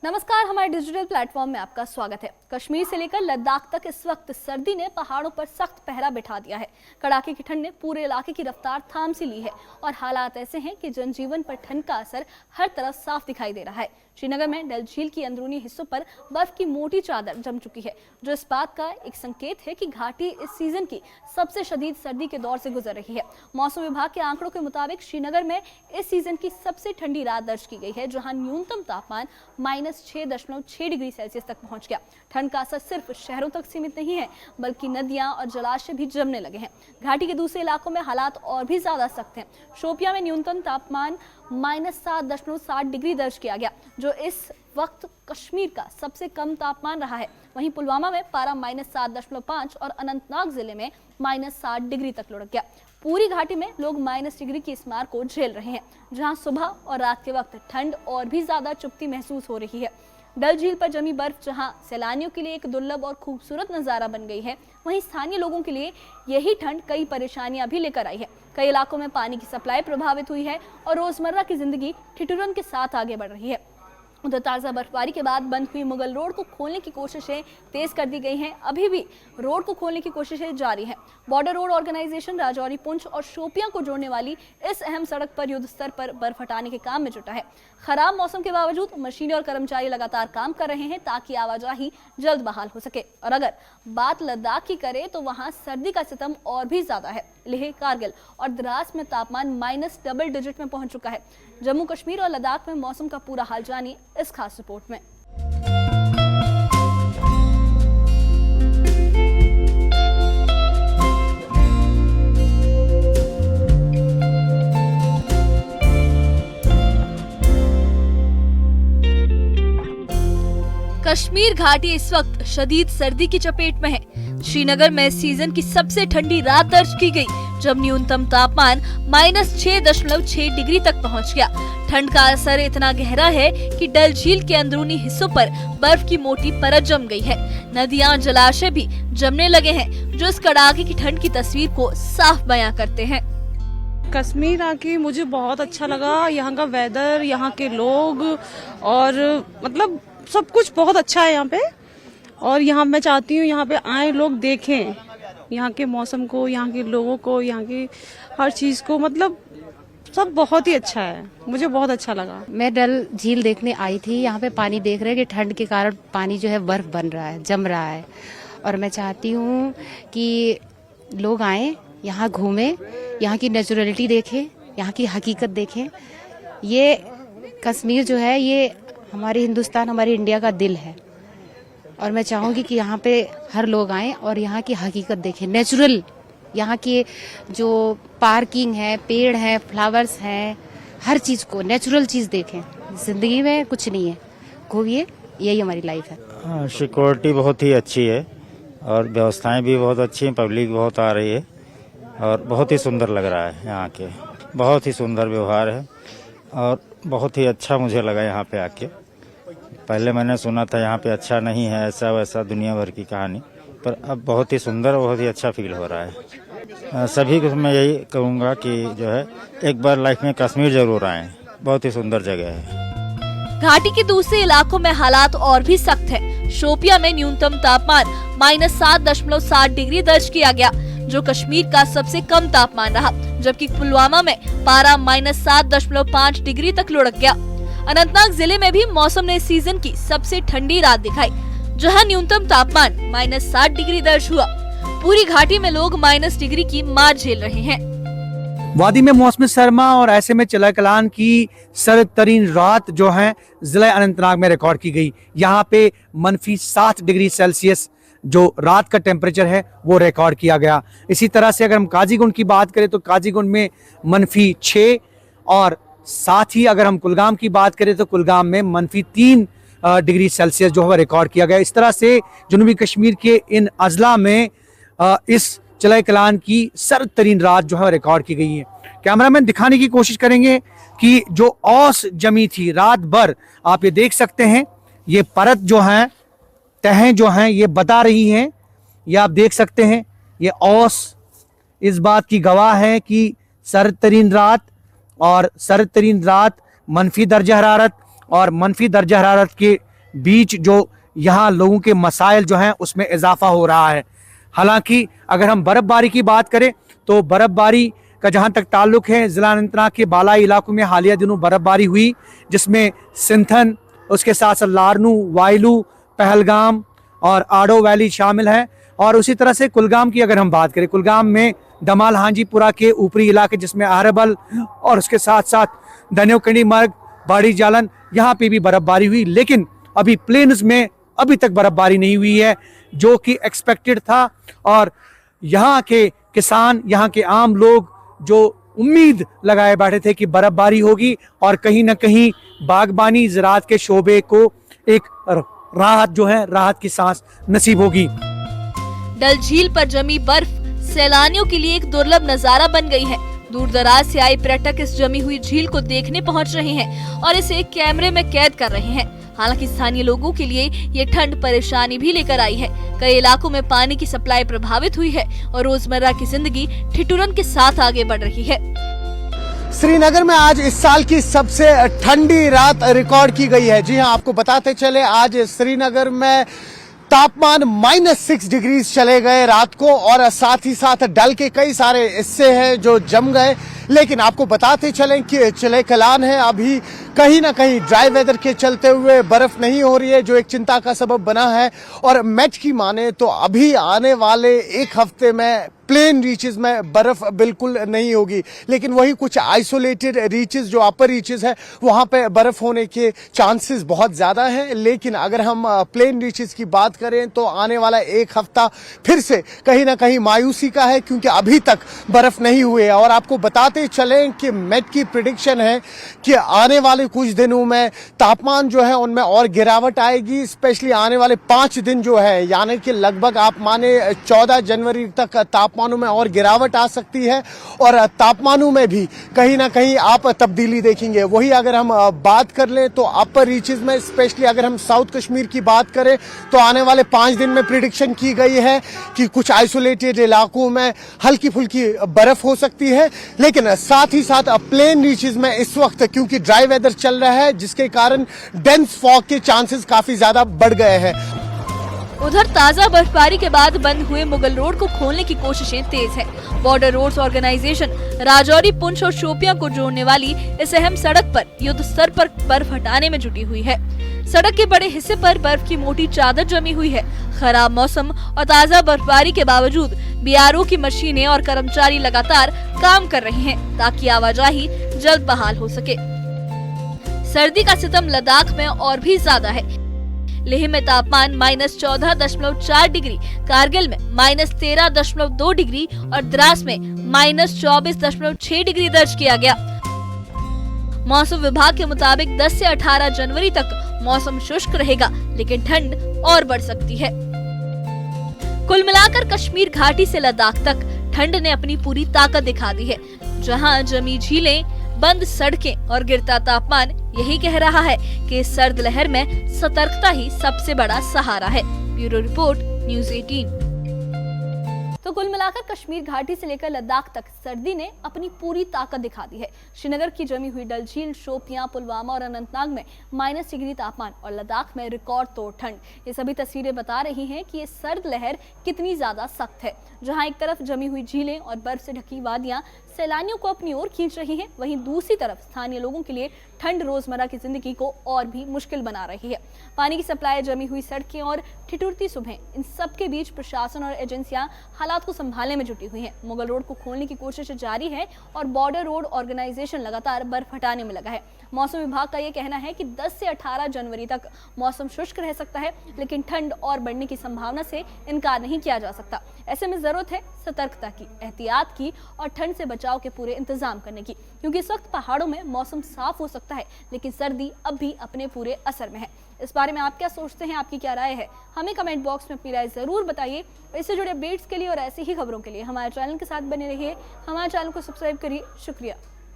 नमस्कार, हमारे digital platform में आपका स्वागत है। कश्मीर से लेकर लद्दाख तक इस वक्त सर्दी ने पहाड़ों पर सख्त पहरा बिठा दिया है। कड़ाके की ठंड ने पूरे इलाके की रफ्तार थाम सी ली है और हालात ऐसे हैं कि जनजीवन पर ठंड का असर हर तरफ साफ दिखाई दे रहा है। श्रीनगर में डल झील की अंदरूनी हिस्सों पर बर्फ की मोटी चादर जम चुकी है, जो इस बात का एक संकेत है कि घाटी इस सीजन की सबसे शदीद सर्दी के दौर से गुजर रही है। मौसम विभाग के आंकड़ों के मुताबिक श्रीनगर में इस सीजन की सबसे ठंडी रात दर्ज की गई है, जहां न्यूनतम तापमान -6.6 डिग्री सेल्सियस तक पहुंच गया। ठंड का असर सिर्फ शहरों तक सीमित नहीं है, बल्कि नदियां और जलाशय भी जमने लगे हैं। घाटी के दूसरे इलाकों में हालात और भी ज्यादा सख्त हैं। शोपियां में न्यूनतम तापमान -7.7 डिग्री दर्ज किया गया, जो इस वक्त कश्मीर का सबसे कम तापमान रहा है। वहीं पुलवामा में पारा -7.5 और अनंतनाग जिले में -7 डिग्री तक लुढ़क गया। पूरी घाटी में लोग -डिग्री की इस मार को झेल रहे हैं, जहां सुबह और रात के वक्त ठंड और भी ज्यादा चुभती महसूस हो रही है। डल झील पर जमी बर्फ जहां सैलानियों के लिए एक दुर्लभ और खूबसूरत नजारा बन गई है, वहीं स्थानीय लोगों के लिए यही ठंड कई परेशानियां भी लेकर आई है। कई इलाकों में पानी की सप्लाई प्रभावित हुई है और रोजमर्रा की जिंदगी ठिठुरन के साथ आगे बढ़ रही है। उधर ताज़ा बर्फबारी के बाद बंद हुई मुगल रोड को खोलने की कोशिशें तेज कर दी गई हैं। अभी भी रोड को खोलने की कोशिशें जारी हैं। Border road organisation Rajouri, Poonch और शोपियां को जोड़ने वाली इस अहम सड़क पर युद्ध स्तर पर बर्फ हटाने के काम में जुटा है। खराब मौसम के बावजूद मशीनें और कर्मचारी लगातार काम कर रहे हैं ताकि आवाजाही जल्द बहाल हो सके। और अगर बात लद्दाख की करें तो वहां सर्दी का सितम और भी ज्यादा है। लेह, कारगिल और द्रास में तापमान डबल डिजिट में पहुंच चुका है। जम्मू कश्मीर और लद्दाख में मौसम का पूरा हाल जानिए इस खास रिपोर्ट में। कश्मीर घाटी इस वक्त शदीद सर्दी की चपेट में है। श्रीनगर में सीजन की सबसे ठंडी रात दर्ज की गई, जब न्यूनतम तापमान -6.6 डिग्री तक पहुंच गया। ठंड का असर इतना गहरा है कि डल झील के अंदरूनी हिस्सों पर बर्फ की मोटी परत जम गई है। नदियां और जलाशय भी जमने लगे हैं, जो इस कड़ाके की ठंड की तस्वीर को साफ बयां करते हैं। कश्मीर आके मुझे बहुत अच्छा लगा। यहाँ का वेदर, यहाँ के लोग और मतलब सब कुछ बहुत अच्छा है यहाँ पे। और यहाँ मैं चाहती हूँ यहाँ पे आए लोग देखें यहाँ के मौसम को, यहाँ के लोगों को, यहाँ की हर चीज को। मतलब सब बहुत ही अच्छा है, मुझे बहुत अच्छा लगा। मैं डल झील देखने आई थी। यहाँ पे पानी देख रहे हैं कि ठंड के कारण पानी जो है बर्फ बन रहा है, जम रहा है। और मैं चाहती हूँ कि लोग आए यहाँ घूमें, यहाँ की नेचुरलिटी देखें, यहाँ की हकीकत देखें। ये कश्मीर जो है ये हमारे हिंदुस्तान, हमारे इंडिया का दिल है। और मैं चाहूँगी कि यहाँ पे हर लोग आएं और यहाँ की हकीकत देखें, नेचुरल यहाँ की जो पार्किंग है, पेड़ है, फ्लावर्स हैं, हर चीज को नेचुरल चीज देखें। जिंदगी में कुछ नहीं है, घूमिए, यही हमारी लाइफ है। सिक्योरिटी बहुत ही अच्छी है और व्यवस्थाएं भी बहुत अच्छी हैं, पब्लिक बहुत आ रही है और बहुत ही सुंदर लग रहा है। यहाँ के बहुत ही सुंदर व्यवहार है और बहुत ही अच्छा मुझे लगा यहाँ पे आके। पहले मैंने सुना था यहाँ पे अच्छा नहीं है, ऐसा वैसा दुनिया भर की कहानी, पर अब बहुत ही सुंदर, बहुत ही अच्छा फील हो रहा है। सभी को मैं यही कहूँगा कि जो है एक बार लाइफ में कश्मीर जरूर आएं, बहुत ही सुंदर जगह है। घाटी के दूसरे इलाकों में हालात और भी सख्त है। शोपियां में न्यूनतम तापमान -7.7 डिग्री दर्ज किया गया, जो कश्मीर का सबसे कम तापमान रहा, जबकि पुलवामा में पारा -7.5 डिग्री तक लुढ़क गया। अनंतनाग जिले में भी मौसम ने सीजन की सबसे ठंडी रात दिखाई, जहां न्यूनतम तापमान -7 डिग्री दर्ज हुआ। पूरी घाटी में लोग -डिग्री की मार झेल रहे हैं। वादी में मौसम सरमा और ऐसे में चिल्ला कलान की सर्द तरीन रात जो है जिला अनंतनाग में रिकॉर्ड की गई। यहाँ पे -7 डिग्री सेल्सियस जो रात का टेम्परेचर है वो रिकॉर्ड किया गया। इसी तरह से अगर हम काजीगुंड की बात करें तो काजीगुंड में -6 और साथ ही अगर हम कुलगाम की बात करें तो कुलगाम में -3 डिग्री सेल्सियस जो है रिकॉर्ड किया गया। इस तरह से जनूबी कश्मीर के इन अजला में इस चिल्ला कलान की सर्द तरीन रात जो है रिकॉर्ड की गई है। कैमरामैन दिखाने की कोशिश करेंगे कि जो औस जमी थी रात भर, आप ये देख सकते हैं, ये परत जो है, तहें जो हैं ये बता रही हैं, ये आप देख सकते हैं, ये औस इस बात की गवाह है कि सर्द तरीन रात और सर्द तरीन रात मनफी दर्जा हरारत और मनफी दर्जा हरारत के बीच जो यहाँ लोगों के मसाइल जो हैं उसमें इजाफा हो रहा है। हालांकि अगर हम बर्फबारी की बात करें तो बर्फबारी का जहां तक ताल्लुक है, जिला अनंतनाग के बालाई इलाकों में हालिया दिनों बर्फबारी हुई, जिसमें सिंथन, उसके साथ साथ लारनू, वाइलू, पहलगाम और आडो वैली शामिल है। और उसी तरह से कुलगाम की अगर हम बात करें, कुलगाम में दमाल हांजीपुरा के ऊपरी इलाके जिसमें आहरबल और उसके साथ साथ धन्योकंडी मार्ग, बाड़ी जालन, यहाँ पे भी बर्फबारी हुई। लेकिन अभी प्लेन्स में अभी तक बर्फबारी नहीं हुई है, जो कि एक्सपेक्टेड था। और यहाँ के किसान, यहाँ के आम लोग जो उम्मीद लगाए बैठे थे कि बर्फबारी होगी और कहीं ना कहीं बागबानी ज़राअत के शोबे को एक राहत जो है, राहत की सांस नसीब होगी। डल झील पर जमी बर्फ सैलानियों के लिए एक दुर्लभ नजारा बन गई है। दूर दराज से आए पर्यटक इस जमी हुई झील को देखने पहुंच रहे हैं और इसे कैमरे में कैद कर रहे हैं। हालांकि स्थानीय लोगों के लिए ये ठंड परेशानी भी लेकर आई है। कई इलाकों में पानी की सप्लाई प्रभावित हुई है और रोजमर्रा की जिंदगी ठिठुरन के साथ आगे बढ़ रही है। श्रीनगर में आज इस साल की सबसे ठंडी रात रिकॉर्ड की गई है। जी हां, आपको बताते चले आज श्रीनगर में तापमान -6 डिग्री चले गए रात को, और साथ ही साथ डल के कई सारे हिस्से हैं जो जम गए। लेकिन आपको बताते चलें कि चिले कलान है, अभी कहीं ना कहीं ड्राई वेदर के चलते हुए बर्फ नहीं हो रही है, जो एक चिंता का सबब बना है। और मेट की माने तो अभी आने वाले एक हफ्ते में प्लेन रीचेस में बर्फ बिल्कुल नहीं होगी, लेकिन वही कुछ आइसोलेटेड रीचेस जो अपर रीचेस है वहां पे बर्फ होने के चांसेस बहुत ज्यादा हैं। लेकिन अगर हम प्लेन रीचेस की बात करें तो आने वाला एक हफ्ता फिर से कहीं ना कहीं मायूसी का है, क्योंकि अभी तक बर्फ नहीं हुई है। और आपको बताते चलें कि मेट की प्रिडिक्शन है कि आने वाले कुछ दिनों में तापमान जो है उनमें और गिरावट आएगी। स्पेशली आने वाले 5 दिन जो है, यानी कि लगभग आप माने 14 जनवरी तक तापमानों में और गिरावट आ सकती है, और तापमानों में भी कहीं ना कहीं आप तब्दीली देखेंगे। वही अगर हम बात कर लें तो अपर रीचेस में, स्पेशली अगर हम साउथ कश्मीर की बात करें तो आने वाले 5 दिन में प्रिडिक्शन की गई है कि कुछ आइसोलेटेड इलाकों में हल्की फुल्की बर्फ हो सकती है। लेकिन साथ ही साथ प्लेन रीचेस में इस वक्त क्योंकि ड्राई वेदर चल रहा है, जिसके कारण डेंस फॉग के चांसेस काफी ज्यादा बढ़ गए हैं। उधर ताजा बर्फबारी के बाद बंद हुए मुगल रोड को खोलने की कोशिशें तेज है। Border roads organisation Rajouri, Poonch और शोपियां को जोड़ने वाली इस अहम सड़क पर युद्ध स्तर पर बर्फ हटाने में जुटी हुई है। सड़क के बड़े हिस्से पर बर्फ की मोटी चादर जमी हुई है। खराब मौसम और ताजा बर्फबारी के बावजूद बीआरओ की मशीनें और कर्मचारी लगातार काम कर रहे हैं ताकि आवाजाही जल्द बहाल हो सके। सर्दी का सितम लद्दाख में और भी ज्यादा है। लेह में तापमान -14.4 डिग्री, कारगिल में -13.2 डिग्री और द्रास में -24.6 डिग्री दर्ज किया गया। मौसम विभाग के मुताबिक 10 से 18 जनवरी तक मौसम शुष्क रहेगा, लेकिन ठंड और बढ़ सकती है। कुल मिलाकर कश्मीर घाटी से लद्दाख तक ठंड ने अपनी पूरी ताकत दिखा दी है। जहां जमी झीलें, बंद सड़कें और गिरता तापमान यही कह रहा है कि इस सर्द लहर में सतर्कता ही सबसे बड़ा सहारा है। Bureau report, news 18। तो कुल मिलाकर कश्मीर घाटी से लेकर लद्दाख तक सर्दी ने अपनी पूरी ताकत दिखा दी है। श्रीनगर की जमी हुई डल झील, शोपियां, पुलवामा और अनंतनाग में -, डिग्री तापमान और लद्दाख में रिकॉर्ड तोड़ ठंड। ये सभी तस्वीरें बता रही हैं कि ये सर्द लहर कितनी ज्यादा सख्त है। जहां एक तरफ जमी हुई झीलें और बर्फ से ढकी वादियां सैलानियों को अपनी ओर खींच रही हैं, वहीं दूसरी तरफ स्थानीय लोगों के लिए ठंड रोजमर्रा की जिंदगी को और भी मुश्किल बना रही है। पानी की सप्लाई, जमी हुई सड़कें और ठिठुरती सुबह, इन सब के बीच प्रशासन और एजेंसियां हालात को संभालने में जुटी हुई हैं। मुगल रोड को खोलने की कोशिश जारी है और बॉर्डर रोड ऑर्गेनाइजेशन लगातार बर्फ हटाने में लगा है। मौसम विभाग का यह कहना है कि 10 से 18 जनवरी तक मौसम शुष्क रह सकता है, लेकिन ठंड और बढ़ने की संभावना से इनकार नहीं किया जा सकता। ऐसे में जरूरत है सतर्कता की, एहतियात की और ठंड से बचाव के पूरे इंतजाम करने की, क्योंकि इस वक्त पहाड़ों में मौसम साफ हो सकता है, लेकिन सर्दी अब भी अपने पूरे असर में है। इस बारे में आप क्या सोचते हैं, आपकी क्या राय है, हमें कमेंट बॉक्स में अपनी राय जरूर बताइए। इससे जुड़े अपडेट्स के लिए और ऐसी ही खबरों के लिए हमारे चैनल के साथ बने रहिए। हमारे चैनल को सब्सक्राइब करिए। शुक्रिया।